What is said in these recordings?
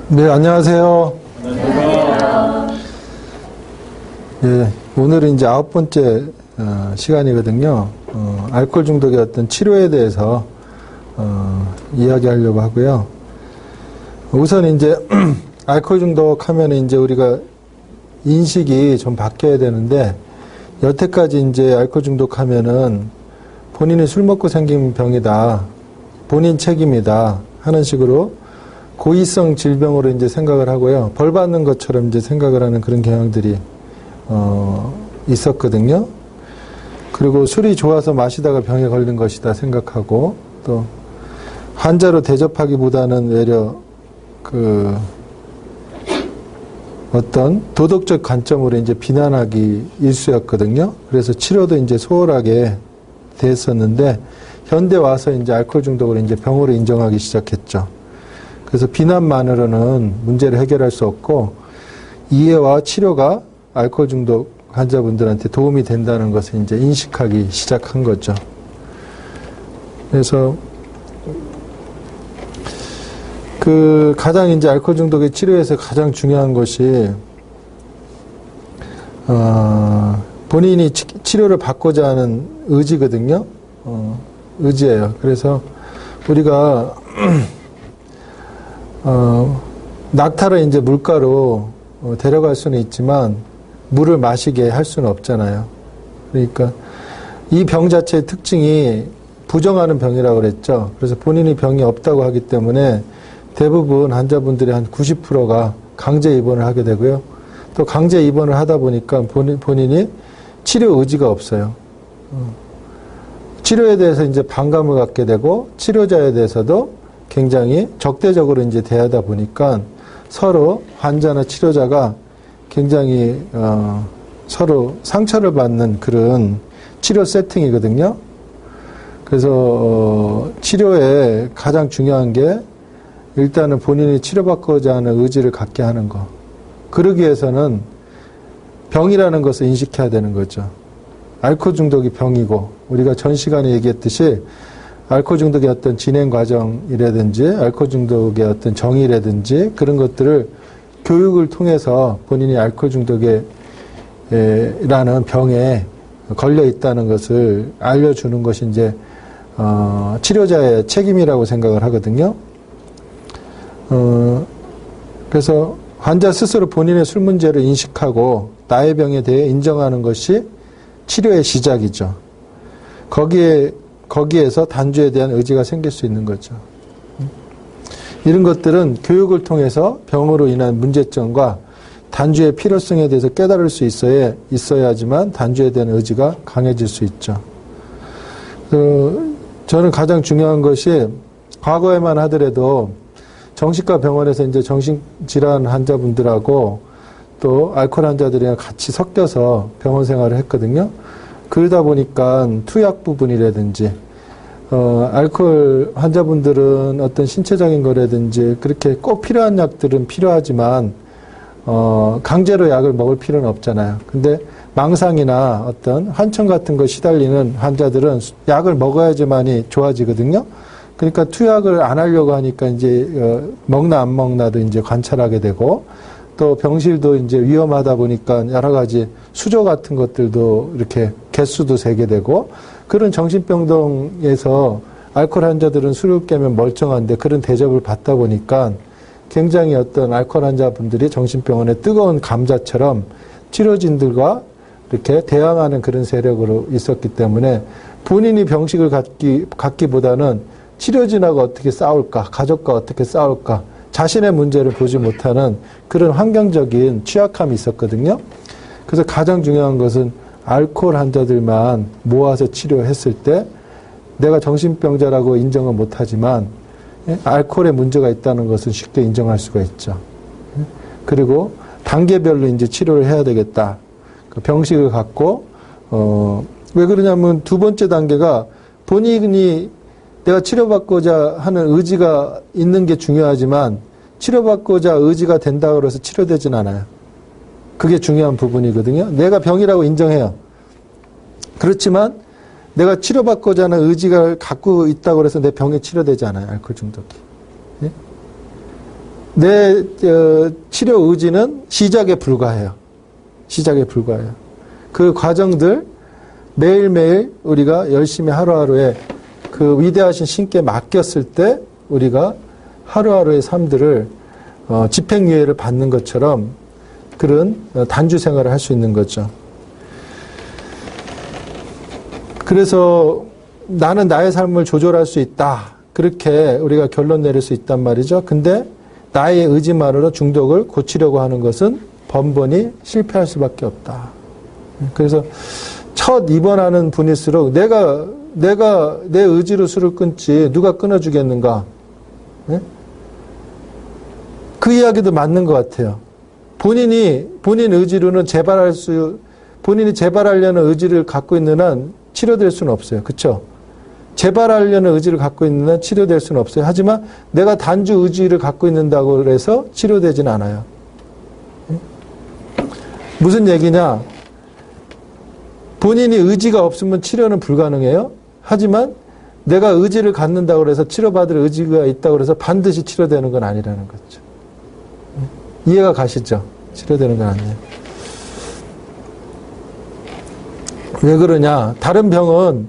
네, 안녕하세요. 안녕하세요. 예, 오늘은 이제 9번째 시간이거든요. 알코올 중독의 어떤 치료에 대해서 이야기하려고 하고요. 우선 이제 알코올 중독 하면 이제 우리가 인식이 좀 바뀌어야 되는데, 여태까지 이제 알코올 중독 하면은 본인이 술 먹고 생긴 병이다, 본인 책임이다 하는 식으로 고의성 질병으로 이제 생각을 하고요. 벌 받는 것처럼 이제 생각을 하는 그런 경향들이 있었거든요. 그리고 술이 좋아서 마시다가 병에 걸린 것이다 생각하고, 또 환자로 대접하기보다는 외려 그 어떤 도덕적 관점으로 이제 비난하기 일쑤였거든요. 그래서 치료도 이제 소홀하게 됐었는데, 현대 와서 이제 알코올 중독을 이제 병으로 인정하기 시작했죠. 그래서 비난만으로는 문제를 해결할 수 없고, 이해와 치료가 알코올 중독 환자분들한테 도움이 된다는 것을 이제 인식하기 시작한 거죠. 그래서 그 가장 이제 알코올 중독의 치료에서 가장 중요한 것이 본인이 치료를 받고자 하는 의지거든요. 의지예요. 그래서 우리가 낙타를 이제 물가로 데려갈 수는 있지만 물을 마시게 할 수는 없잖아요. 그러니까 이 병 자체의 특징이 부정하는 병이라고 그랬죠. 그래서 본인이 병이 없다고 하기 때문에 대부분 환자분들이 한 90%가 강제 입원을 하게 되고요. 또 강제 입원을 하다 보니까 본인이 치료 의지가 없어요. 치료에 대해서 이제 반감을 갖게 되고, 치료자에 대해서도 굉장히 적대적으로 이제 대하다 보니까 서로 환자나 치료자가 굉장히 서로 상처를 받는 그런 치료 세팅이거든요. 그래서 치료에 가장 중요한 게 일단은 본인이 치료받고자 하는 의지를 갖게 하는 거. 그러기 위해서는 병이라는 것을 인식해야 되는 거죠. 알코올 중독이 병이고, 우리가 전 시간에 얘기했듯이 알코올 중독의 어떤 진행 과정이라든지 알코올 중독의 어떤 정의라든지 그런 것들을 교육을 통해서 본인이 알코올 중독에 라는 병에 걸려 있다는 것을 알려주는 것이 이제 치료자의 책임이라고 생각을 하거든요. 그래서 환자 스스로 본인의 술 문제를 인식하고 나의 병에 대해 인정하는 것이 치료의 시작이죠. 거기에서 단주에 대한 의지가 생길 수 있는 거죠. 이런 것들은 교육을 통해서 병으로 인한 문제점과 단주의 필요성에 대해서 깨달을 수 있어야지만 단주에 대한 의지가 강해질 수 있죠. 저는 가장 중요한 것이, 과거에만 하더라도 정신과 병원에서 이제 정신질환 환자분들하고 또 알코올 환자들이랑 같이 섞여서 병원 생활을 했거든요. 그러다 보니까 투약 부분이라든지, 알코올 환자분들은 어떤 신체적인 거라든지 그렇게 꼭 필요한 약들은 필요하지만, 강제로 약을 먹을 필요는 없잖아요. 근데 망상이나 어떤 환청 같은 거 시달리는 환자들은 약을 먹어야지만이 좋아지거든요. 그러니까 투약을 안 하려고 하니까 이제, 먹나 안 먹나도 이제 관찰하게 되고, 또 병실도 이제 위험하다 보니까 여러 가지 수조 같은 것들도 이렇게 개수도 세게 되고, 그런 정신병동에서 알코올 환자들은 술을 깨면 멀쩡한데 그런 대접을 받다 보니까 굉장히 어떤 알코올 환자분들이 정신병원의 뜨거운 감자처럼 치료진들과 이렇게 대항하는 그런 세력으로 있었기 때문에 본인이 병식을 갖기보다는 치료진하고 어떻게 싸울까, 가족과 어떻게 싸울까, 자신의 문제를 보지 못하는 그런 환경적인 취약함이 있었거든요. 그래서 가장 중요한 것은 알코올 환자들만 모아서 치료했을 때 내가 정신병자라고 인정은 못하지만 알코올에 문제가 있다는 것은 쉽게 인정할 수가 있죠. 그리고 단계별로 이제 치료를 해야 되겠다. 그 병식을 갖고, 왜 그러냐면 두 번째 단계가 본인이 내가 치료받고자 하는 의지가 있는 게 중요하지만 치료받고자 의지가 된다고 해서 치료되진 않아요. 그게 중요한 부분이거든요. 내가 병이라고 인정해요. 그렇지만 내가 치료받고자 하는 의지가 갖고 있다고 해서 내 병이 치료되지 않아요. 알코올 중독이. 예? 내 치료 의지는 시작에 불과해요. 시작에 불과해요. 그 과정들 매일매일 우리가 열심히 하루하루에 그 위대하신 신께 맡겼을 때 우리가 하루하루의 삶들을 집행유예를 받는 것처럼 그런 단주 생활을 할 수 있는 거죠. 그래서 나는 나의 삶을 조절할 수 있다. 그렇게 우리가 결론 내릴 수 있단 말이죠. 근데 나의 의지만으로 중독을 고치려고 하는 것은 번번이 실패할 수밖에 없다. 그래서 첫 입원하는 분일수록 내가 내 의지로 술을 끊지 누가 끊어주겠는가? 네? 그 이야기도 맞는 것 같아요. 본인 의지로는 본인이 재발하려는 의지를 갖고 있는 한 치료될 수는 없어요. 그렇죠? 재발하려는 의지를 갖고 있는 한 치료될 수는 없어요. 하지만 내가 단주 의지를 갖고 있는다고 해서 치료되진 않아요. 무슨 얘기냐? 본인이 의지가 없으면 치료는 불가능해요. 하지만 내가 의지를 갖는다고 해서 치료받을 의지가 있다고 해서 반드시 치료되는 건 아니라는 거죠. 이해가 가시죠? 치료되는 건 아니에요. 왜 그러냐? 다른 병은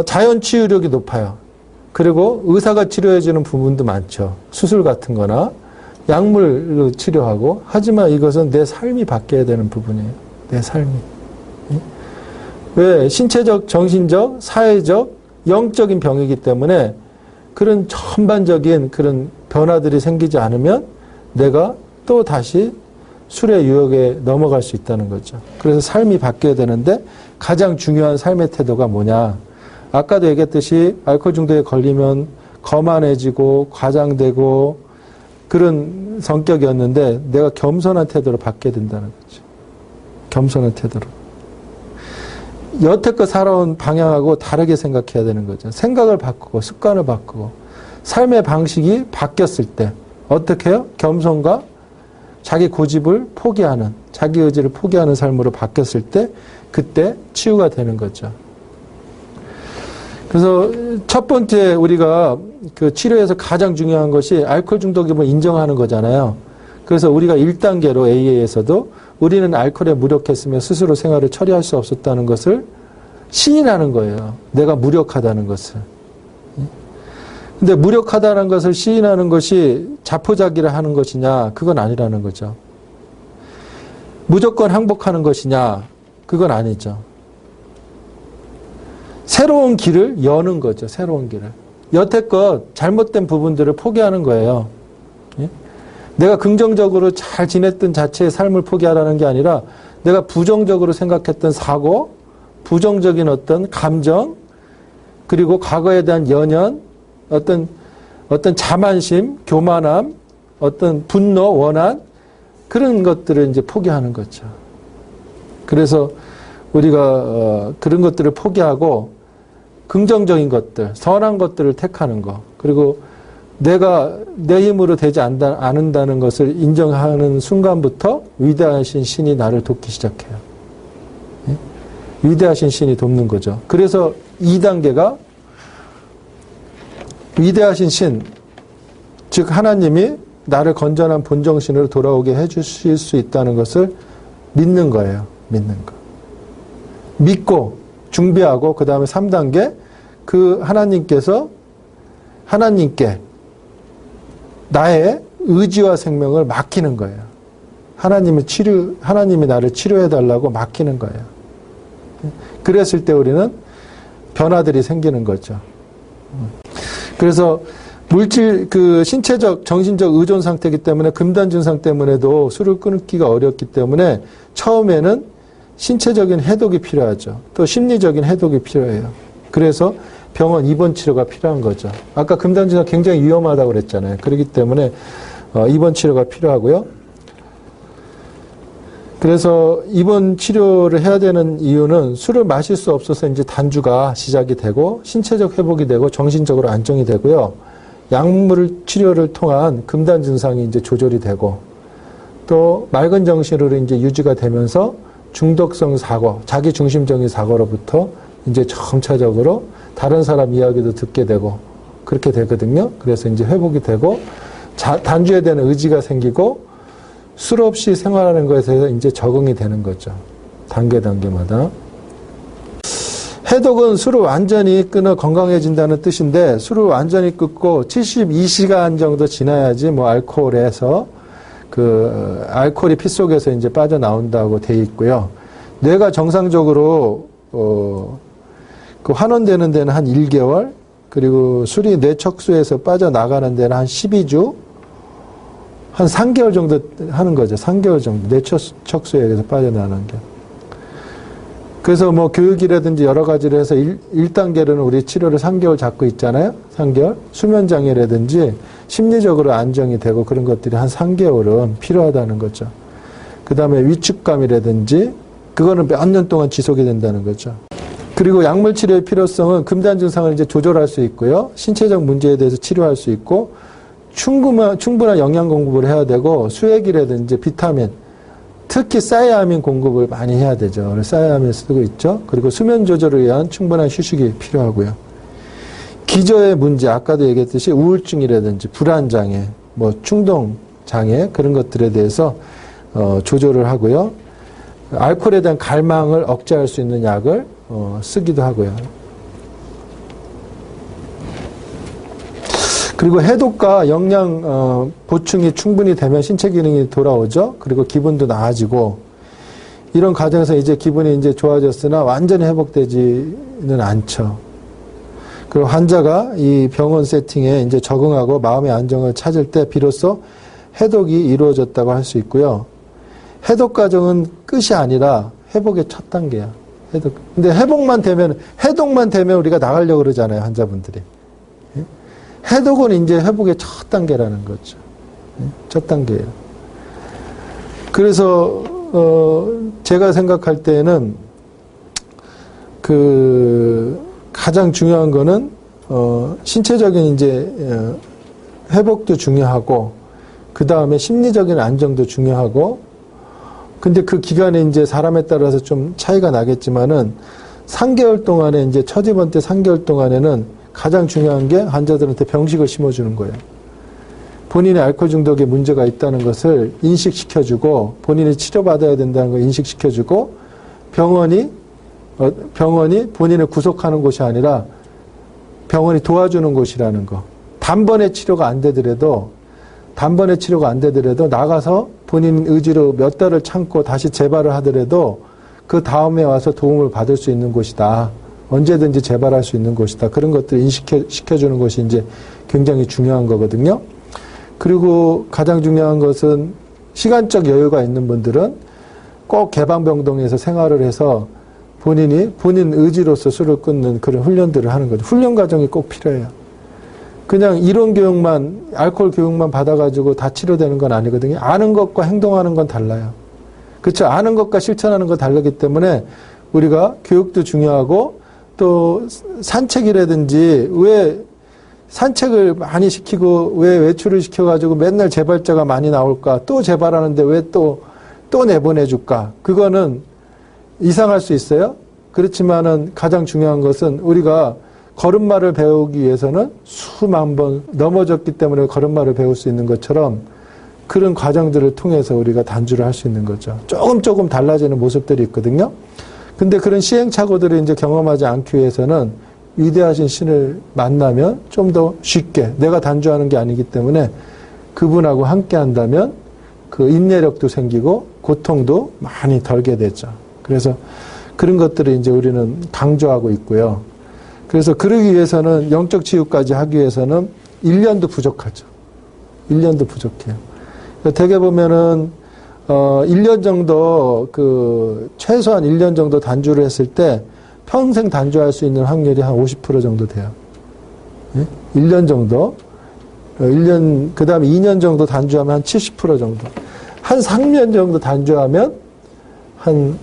자연 치유력이 높아요. 그리고 의사가 치료해주는 부분도 많죠. 수술 같은 거나 약물로 치료하고. 하지만 이것은 내 삶이 바뀌어야 되는 부분이에요. 내 삶이. 왜? 신체적, 정신적, 사회적, 영적인 병이기 때문에 그런 전반적인 그런 변화들이 생기지 않으면 내가 또 다시 술의 유혹에 넘어갈 수 있다는 거죠. 그래서 삶이 바뀌어야 되는데 가장 중요한 삶의 태도가 뭐냐. 아까도 얘기했듯이 알코올 중독에 걸리면 거만해지고 과장되고 그런 성격이었는데 내가 겸손한 태도로 바뀌어야 된다는 거죠. 겸손한 태도로. 여태껏 살아온 방향하고 다르게 생각해야 되는 거죠. 생각을 바꾸고 습관을 바꾸고 삶의 방식이 바뀌었을 때 어떻게 해요? 겸손과 자기 고집을 포기하는, 자기 의지를 포기하는 삶으로 바뀌었을 때 그때 치유가 되는 거죠. 그래서 첫 번째 우리가 그 치료에서 가장 중요한 것이 알코올 중독임을 인정하는 거잖아요. 그래서 우리가 1단계로 AA에서도 우리는 알코올에 무력했으며 스스로 생활을 처리할 수 없었다는 것을 시인하는 거예요. 내가 무력하다는 것을. 근데 무력하다는 것을 시인하는 것이 자포자기를 하는 것이냐? 그건 아니라는 거죠. 무조건 항복하는 것이냐? 그건 아니죠. 새로운 길을 여는 거죠. 새로운 길을. 여태껏 잘못된 부분들을 포기하는 거예요. 내가 긍정적으로 잘 지냈던 자체의 삶을 포기하라는 게 아니라 내가 부정적으로 생각했던 사고, 부정적인 어떤 감정, 그리고 과거에 대한 연연, 어떤 자만심, 교만함, 어떤 분노, 원한, 그런 것들을 이제 포기하는 거죠. 그래서 우리가 그런 것들을 포기하고 긍정적인 것들, 선한 것들을 택하는 거, 그리고 내가 내 힘으로 되지 않는다는 것을 인정하는 순간부터 위대하신 신이 나를 돕기 시작해요. 예? 위대하신 신이 돕는 거죠. 그래서 2단계가 위대하신 신, 즉 하나님이 나를 건전한 본정신으로 돌아오게 해주실 수 있다는 것을 믿는 거예요. 믿는 거. 믿고 준비하고 그 다음에 3단계 그 하나님께 나의 의지와 생명을 맡기는 거예요. 하나님이 나를 치료해달라고 맡기는 거예요. 그랬을 때 우리는 변화들이 생기는 거죠. 그래서 신체적, 정신적 의존 상태이기 때문에 금단 증상 때문에도 술을 끊기가 어렵기 때문에 처음에는 신체적인 해독이 필요하죠. 또 심리적인 해독이 필요해요. 그래서 병원 입원 치료가 필요한 거죠. 아까 금단 증상 굉장히 위험하다고 그랬잖아요. 그렇기 때문에 입원 치료가 필요하고요. 그래서 입원 치료를 해야 되는 이유는 술을 마실 수 없어서 이제 단주가 시작이 되고 신체적 회복이 되고 정신적으로 안정이 되고요. 약물 치료를 통한 금단 증상이 이제 조절이 되고 또 맑은 정신으로 이제 유지가 되면서 중독성 사고, 자기 중심적인 사고로부터 이제 점차적으로 다른 사람 이야기도 듣게 되고 그렇게 되거든요. 그래서 이제 회복이 되고 단주에 대한 의지가 생기고 술 없이 생활하는 것에 대해서 이제 적응이 되는 거죠. 단계마다. 해독은 술을 완전히 끊어 건강해진다는 뜻인데 술을 완전히 끊고 72시간 정도 지나야지 뭐 알코올에서 그 알코올이 피 속에서 이제 빠져나온다고 돼 있고요. 뇌가 정상적으로 그 환원되는 데는 한 1개월, 그리고 술이 뇌 척수에서 빠져나가는 데는 한 12주, 한 3개월 정도 하는 거죠. 3개월 정도 뇌 척수에서 빠져나가는 게. 그래서 뭐 교육이라든지 여러 가지를 해서 1단계로는 우리 치료를 3개월 잡고 있잖아요. 3개월. 수면장애라든지 심리적으로 안정이 되고 그런 것들이 한 3개월은 필요하다는 거죠. 그 다음에 위축감이라든지 그거는 몇 년 동안 지속이 된다는 거죠. 그리고 약물 치료의 필요성은 금단 증상을 이제 조절할 수 있고요. 신체적 문제에 대해서 치료할 수 있고 충분한 영양 공급을 해야 되고 수액이라든지 비타민, 특히 사이아민 공급을 많이 해야 되죠. 그래서 사이아민 쓰고 있죠. 그리고 수면 조절을 위한 충분한 휴식이 필요하고요. 기저의 문제, 아까도 얘기했듯이 우울증이라든지 불안장애, 뭐 충동장애 그런 것들에 대해서 조절을 하고요. 알코올에 대한 갈망을 억제할 수 있는 약을 쓰기도 하고요. 그리고 해독과 영양 보충이 충분히 되면 신체 기능이 돌아오죠. 그리고 기분도 나아지고 이런 과정에서 이제 기분이 이제 좋아졌으나 완전히 회복되지는 않죠. 그리고 환자가 이 병원 세팅에 이제 적응하고 마음의 안정을 찾을 때 비로소 해독이 이루어졌다고 할 수 있고요. 해독 과정은 끝이 아니라 회복의 첫 단계야. 해독. 근데 해독만 되면 우리가 나가려고 그러잖아요, 환자분들이. 해독은 이제 회복의 첫 단계라는 거죠. 첫 단계예요. 그래서 제가 생각할 때는 그 가장 중요한 거는 신체적인 이제 회복도 중요하고 그 다음에 심리적인 안정도 중요하고 근데 그 기간에 이제 사람에 따라서 좀 차이가 나겠지만은 3개월 동안에 이제 첫 입원 때 3개월 동안에는 가장 중요한 게 환자들한테 병식을 심어주는 거예요. 본인의 알코올 중독에 문제가 있다는 것을 인식시켜주고 본인이 치료받아야 된다는 걸 인식시켜주고 병원이 본인을 구속하는 곳이 아니라 병원이 도와주는 곳이라는 거. 단번에 치료가 안 되더라도 나가서 본인 의지로 몇 달을 참고 다시 재발을 하더라도 그 다음에 와서 도움을 받을 수 있는 곳이다. 언제든지 재발할 수 있는 곳이다. 그런 것들을 인식시켜주는 것이 이제 굉장히 중요한 거거든요. 그리고 가장 중요한 것은 시간적 여유가 있는 분들은 꼭 개방병동에서 생활을 해서 본인 의지로서 술을 끊는 그런 훈련들을 하는 거죠. 훈련 과정이 꼭 필요해요. 그냥 이론 교육만, 알코올 교육만 받아가지고 다 치료되는 건 아니거든요. 아는 것과 행동하는 건 달라요. 그렇죠? 아는 것과 실천하는 건 다르기 때문에 우리가 교육도 중요하고 또 산책이라든지 왜 산책을 많이 시키고 왜 외출을 시켜가지고 맨날 재발자가 많이 나올까? 또 재발하는데 왜 또 내보내줄까? 그거는 이상할 수 있어요. 그렇지만은 가장 중요한 것은 우리가 걸음마를 배우기 위해서는 수만 번 넘어졌기 때문에 걸음마를 배울 수 있는 것처럼 그런 과정들을 통해서 우리가 단주를 할 수 있는 거죠. 조금 달라지는 모습들이 있거든요. 근데 그런 시행착오들을 이제 경험하지 않기 위해서는 위대하신 신을 만나면 좀 더 쉽게 내가 단주하는 게 아니기 때문에 그분하고 함께 한다면 그 인내력도 생기고 고통도 많이 덜게 되죠. 그래서 그런 것들을 이제 우리는 강조하고 있고요. 그래서 그러기 위해서는 영적 치유까지 하기 위해서는 1년도 부족하죠. 1년도 부족해요. 대개 보면은 1년 정도 최소한 1년 정도 단주를 했을 때 평생 단주할 수 있는 확률이 한 50% 정도 돼요. 1년 정도. 1년, 그 다음에 2년 정도 단주하면 한 70% 정도. 한 3년 정도 단주하면 한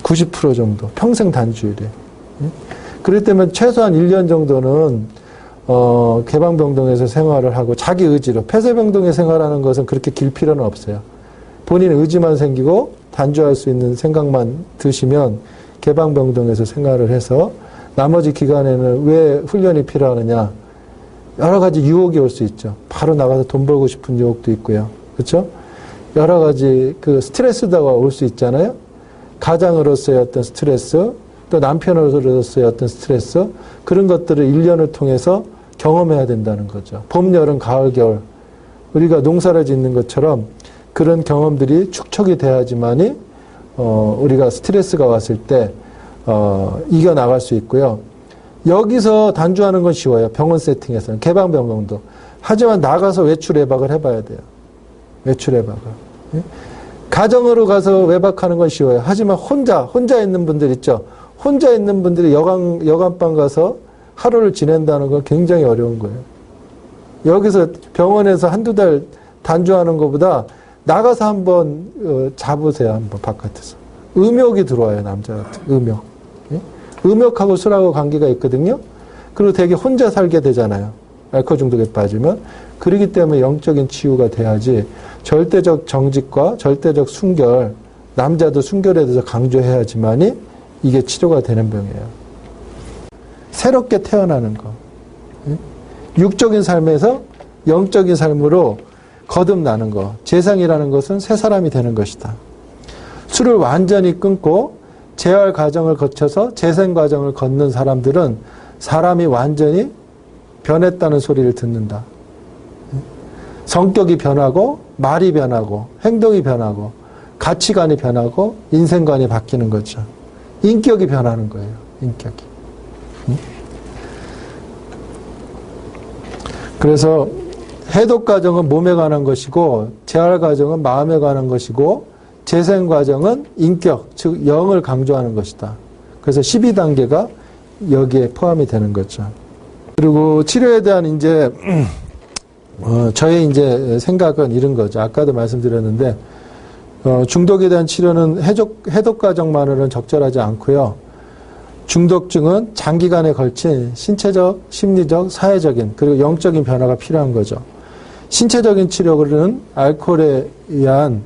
90% 정도. 평생 단주율이에요. 그럴 때면 최소한 1년 정도는 개방병동에서 생활을 하고 자기 의지로 폐쇄병동에 생활하는 것은 그렇게 길 필요는 없어요. 본인의 의지만 생기고 단주할 수 있는 생각만 드시면 개방병동에서 생활을 해서 나머지 기간에는 왜 훈련이 필요하느냐. 여러 가지 유혹이 올 수 있죠. 바로 나가서 돈 벌고 싶은 유혹도 있고요. 그렇죠? 여러 가지 그 스트레스가 올 수 있잖아요. 가장으로서의 어떤 스트레스, 또 남편으로서의 어떤 스트레스, 그런 것들을 1년을 통해서 경험해야 된다는 거죠. 봄, 여름, 가을, 겨울. 우리가 농사를 짓는 것처럼 그런 경험들이 축적이 돼야지만이 우리가 스트레스가 왔을 때 이겨나갈 수 있고요. 여기서 단주하는 건 쉬워요. 병원 세팅에서는. 개방병원도. 하지만 나가서 외출 외박을 해봐야 돼요. 외출 외박을. 예? 가정으로 가서 외박하는 건 쉬워요. 하지만 혼자 있는 분들 있죠. 혼자 있는 분들이 여간방 가서 하루를 지낸다는 건 굉장히 어려운 거예요. 여기서 병원에서 한두 달 단주하는 것보다 나가서 한번 잡으세요. 한번 바깥에서. 음욕이 들어와요. 남자 같은 음욕. 예? 음욕하고 술하고 관계가 있거든요. 그리고 되게 혼자 살게 되잖아요. 알코올 중독에 빠지면. 그렇기 때문에 영적인 치유가 돼야지 절대적 정직과 절대적 순결, 남자도 순결에 대해서 강조해야지만이 이게 치료가 되는 병이에요. 새롭게 태어나는 거. 육적인 삶에서 영적인 삶으로 거듭나는 거. 재상이라는 것은 새 사람이 되는 것이다. 술을 완전히 끊고 재활 과정을 거쳐서 재생 과정을 걷는 사람들은 사람이 완전히 변했다는 소리를 듣는다. 성격이 변하고 말이 변하고 행동이 변하고 가치관이 변하고 인생관이 바뀌는 거죠. 인격이 변하는 거예요. 인격이. 그래서 해독 과정은 몸에 관한 것이고 재활 과정은 마음에 관한 것이고 재생 과정은 인격, 즉 영을 강조하는 것이다. 그래서 12단계가 여기에 포함이 되는 거죠. 그리고 치료에 대한 이제 저의 이제 생각은 이런 거죠. 아까도 말씀드렸는데 중독에 대한 치료는 해독 과정만으로는 적절하지 않고요. 중독증은 장기간에 걸친 신체적, 심리적, 사회적인 그리고 영적인 변화가 필요한 거죠. 신체적인 치료는 알코올에 의한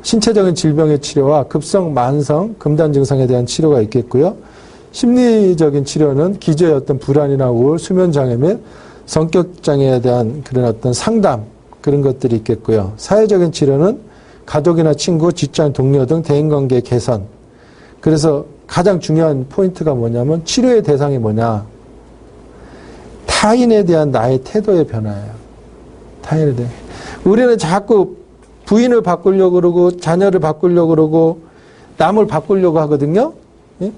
신체적인 질병의 치료와 급성, 만성, 금단 증상에 대한 치료가 있겠고요. 심리적인 치료는 기저의 어떤 불안이나 우울, 수면장애 및 성격장애에 대한 그런 어떤 상담, 그런 것들이 있겠고요. 사회적인 치료는 가족이나 친구, 직장 동료 등 대인관계 개선. 그래서 가장 중요한 포인트가 뭐냐면 치료의 대상이 뭐냐. 타인에 대한 나의 태도의 변화예요. 타인에 대한. 우리는 자꾸 부인을 바꾸려고 그러고 자녀를 바꾸려고 그러고 남을 바꾸려고 하거든요. 예?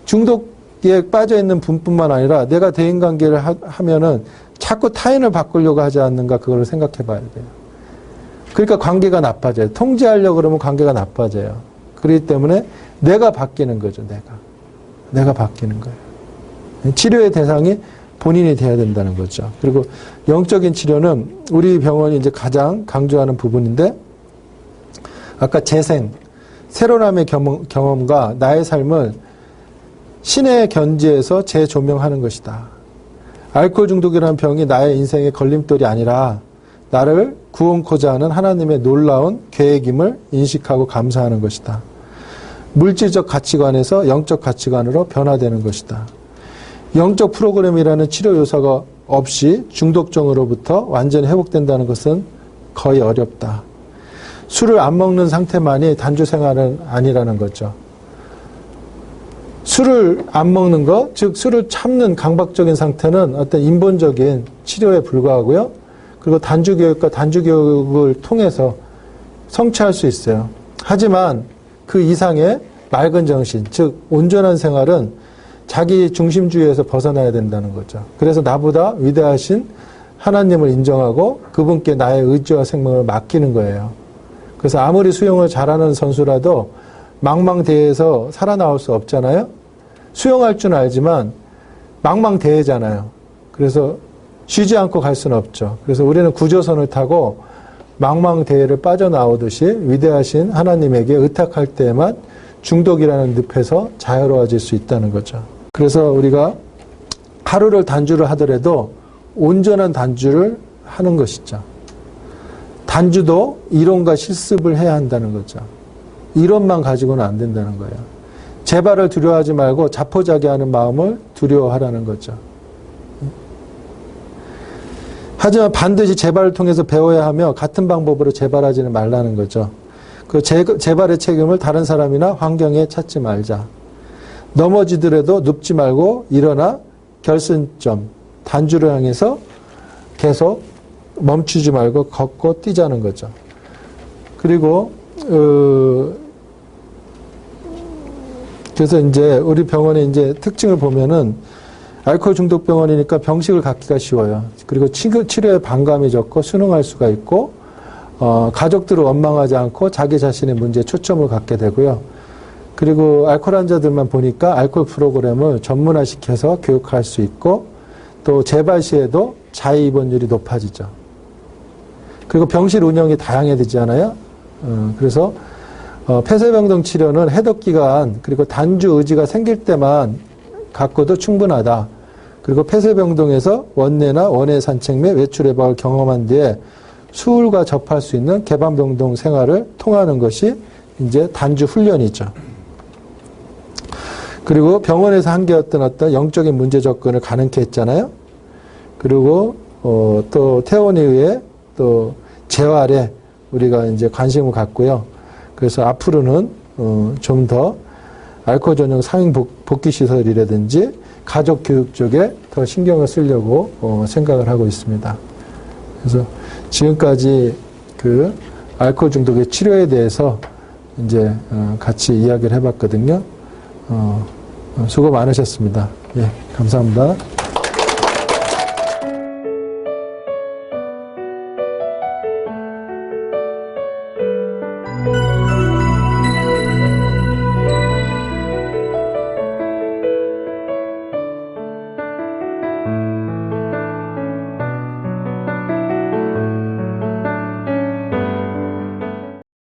중독에 빠져있는 분뿐만 아니라 내가 대인관계를 하면은 자꾸 타인을 바꾸려고 하지 않는가 그걸 생각해 봐야 돼요. 그러니까 관계가 나빠져요. 통제하려고 그러면 관계가 나빠져요. 그렇기 때문에 내가 바뀌는 거죠. 내가 바뀌는 거예요. 치료의 대상이 본인이 돼야 된다는 거죠. 그리고 영적인 치료는 우리 병원이 이제 가장 강조하는 부분인데 아까 재생, 새로남의 경험과 나의 삶을 신의 견지에서 재조명하는 것이다. 알코올 중독이라는 병이 나의 인생의 걸림돌이 아니라 나를 구원코자 하는 하나님의 놀라운 계획임을 인식하고 감사하는 것이다. 물질적 가치관에서 영적 가치관으로 변화되는 것이다. 영적 프로그램이라는 치료 요소가 없이 중독증으로부터 완전히 회복된다는 것은 거의 어렵다. 술을 안 먹는 상태만이 단주 생활은 아니라는 거죠. 술을 안 먹는 것, 즉 술을 참는 강박적인 상태는 어떤 인본적인 치료에 불과하고요. 그리고 단주교육과 단주교육을 통해서 성취할 수 있어요. 하지만 그 이상의 맑은 정신, 즉 온전한 생활은 자기 중심주의에서 벗어나야 된다는 거죠. 그래서 나보다 위대하신 하나님을 인정하고 그분께 나의 의지와 생명을 맡기는 거예요. 그래서 아무리 수영을 잘하는 선수라도 망망대해에서 살아나올 수 없잖아요. 수영할 줄 알지만 망망대해잖아요. 그래서 쉬지 않고 갈 수는 없죠. 그래서 우리는 구조선을 타고 망망대해를 빠져나오듯이 위대하신 하나님에게 의탁할 때에만 중독이라는 늪에서 자유로워질 수 있다는 거죠. 그래서 우리가 하루를 단주를 하더라도 온전한 단주를 하는 것이죠. 단주도 이론과 실습을 해야 한다는 거죠. 이론만 가지고는 안 된다는 거예요. 재발을 두려워하지 말고 자포자기하는 마음을 두려워하라는 거죠. 하지만 반드시 재발을 통해서 배워야 하며 같은 방법으로 재발하지는 말라는 거죠. 그 재발의 책임을 다른 사람이나 환경에 찾지 말자. 넘어지더라도 눕지 말고 일어나 결승점, 단주를 향해서 계속 멈추지 말고 걷고 뛰자는 거죠. 그리고 그래서 이제 우리 병원의 이제 특징을 보면은 알코올 중독 병원이니까 병식을 갖기가 쉬워요. 그리고 치료에 반감이 적고 순응할 수가 있고, 가족들을 원망하지 않고 자기 자신의 문제에 초점을 갖게 되고요. 그리고 알코올 환자들만 보니까 알코올 프로그램을 전문화시켜서 교육할 수 있고, 또 재발 시에도 자해 입원율이 높아지죠. 그리고 병실 운영이 다양해지잖아요. 그래서 폐쇄병동 치료는 해독 기간 그리고 단주 의지가 생길 때만 갖고도 충분하다. 그리고 폐쇄병동에서 원내나 원외 산책 및 외출 예방을 경험한 뒤에 수울과 접할 수 있는 개방병동 생활을 통하는 것이 이제 단주 훈련이죠. 그리고 병원에서 한계였던 어떤 영적인 문제 접근을 가능케 했잖아요. 그리고 또 퇴원에 의해 또 재활에 우리가 이제 관심을 갖고요. 그래서 앞으로는 좀 더 알코올 전용 상인 복귀 시설이라든지 가족 교육 쪽에 더 신경을 쓰려고 생각을 하고 있습니다. 그래서 지금까지 그 알코올 중독의 치료에 대해서 이제 같이 이야기를 해봤거든요. 수고 많으셨습니다. 예, 감사합니다.